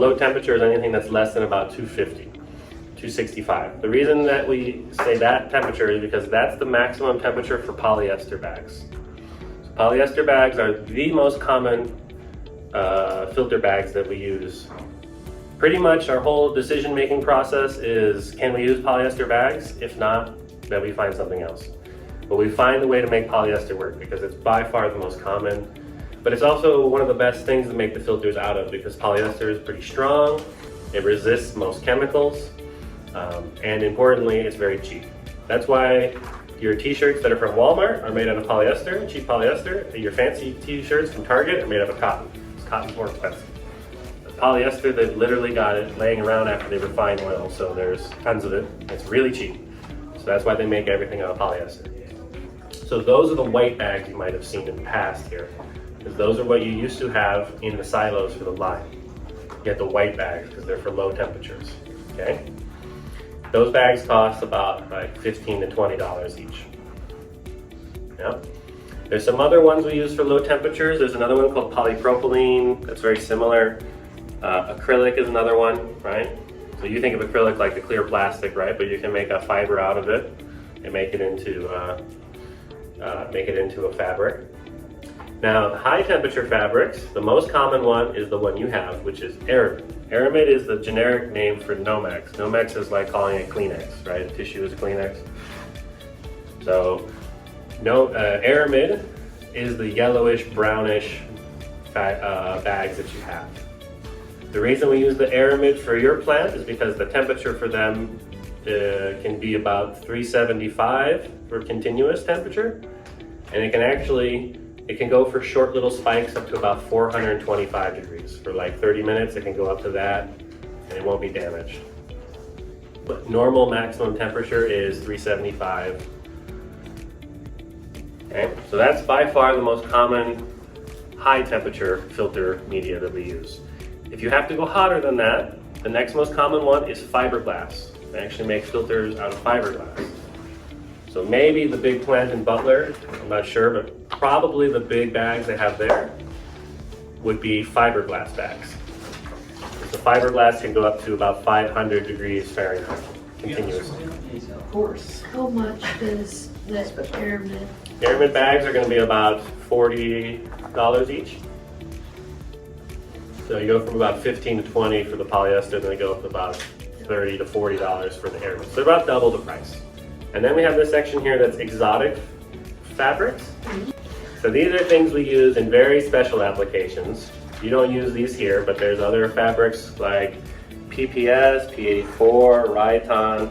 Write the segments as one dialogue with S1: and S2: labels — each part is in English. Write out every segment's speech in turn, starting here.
S1: low temperature is anything that's less than about 250, 265. The reason that we say that temperature is because that's the maximum temperature for polyester bags. So polyester bags are the most common filter bags that we use. Pretty much our whole decision-making process is, can we use polyester bags? If not, then we find something else. But we find a way to make polyester work because it's by far the most common. But it's also one of the best things to make the filters out of because polyester is pretty strong, it resists most chemicals, and importantly, it's very cheap. That's why your t-shirts that are from Walmart are made out of polyester, cheap polyester, and your fancy t-shirts from Target are made out of cotton. Cotton's more expensive. The polyester, they've literally got it laying around after they refine oil, so there's tons of it. It's really cheap. So that's why they make everything out of polyester. So those are the white bags you might have seen in the past here, because those are what you used to have in the silos for the lime. You get the white bags because they're for low temperatures, okay? Those bags cost about like $15 to $20 each. Yeah. There's some other ones we use for low temperatures. There's another one called polypropylene that's very similar. Acrylic is another one, right? So you think of acrylic like the clear plastic, right? But you can make a fiber out of it and make it into a fabric. Now, high temperature fabrics, the most common one is the one you have, which is aramid. Aramid is the generic name for Nomex. Nomex is like calling it Kleenex, right? Tissue is a Kleenex. So, aramid is the yellowish, brownish bags that you have. The reason we use the aramid for your plant is because the temperature for them can be about 375 for continuous temperature, and it can go for short little spikes up to about 425 degrees. For like 30 minutes, it can go up to that, and it won't be damaged. But normal maximum temperature is 375. Okay, so that's by far the most common high temperature filter media that we use. If you have to go hotter than that, the next most common one is fiberglass. They actually make filters out of fiberglass. So maybe the big plant in Butler, I'm not sure, but probably the big bags they have there would be fiberglass bags. The fiberglass can go up to about 500 degrees Fahrenheit continuously.
S2: Of course. How much is that aramid?
S1: Aramid bags are going to be about $40 each. So you go from about 15 to 20 for the polyester, then they go up to about $30 to $40 for the aramid. So about double the price. And then we have this section here that's exotic fabrics. So these are things we use in very special applications. You don't use these here, but there's other fabrics like PPS, P84, Ryoton,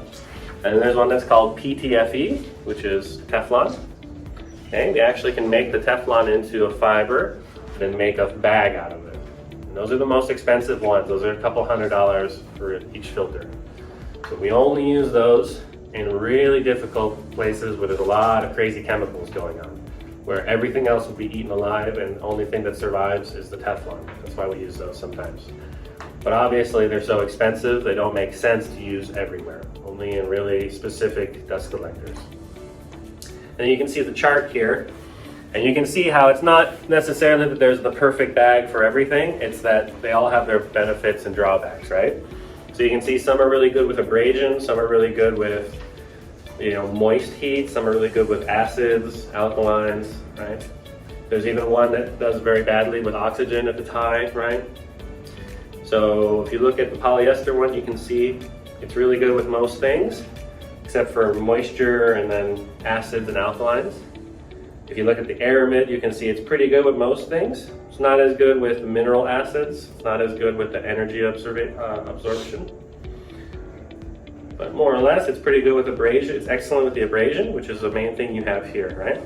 S1: and there's one that's called PTFE, which is Teflon. Okay, they actually can make the Teflon into a fiber, then make a bag out of it. And those are the most expensive ones. Those are a couple $100 for each filter. So we only use those in really difficult places where there's a lot of crazy chemicals going on, where everything else will be eaten alive and the only thing that survives is the Teflon. That's why we use those sometimes. But obviously they're so expensive, they don't make sense to use everywhere, only in really specific dust collectors. And you can see the chart here, and you can see how it's not necessarily that there's the perfect bag for everything, it's that they all have their benefits and drawbacks, right? So you can see some are really good with abrasion, some are really good with moist heat, some are really good with acids, alkalines, right? There's even one that does very badly with oxygen if it's high, right? So if you look at the polyester one, you can see it's really good with most things, except for moisture and then acids and alkalines. If you look at the aramid, you can see it's pretty good with most things. It's not as good with mineral acids. It's not as good with the energy absorption. But more or less, it's pretty good with abrasion. It's excellent with the abrasion, which is the main thing you have here, right?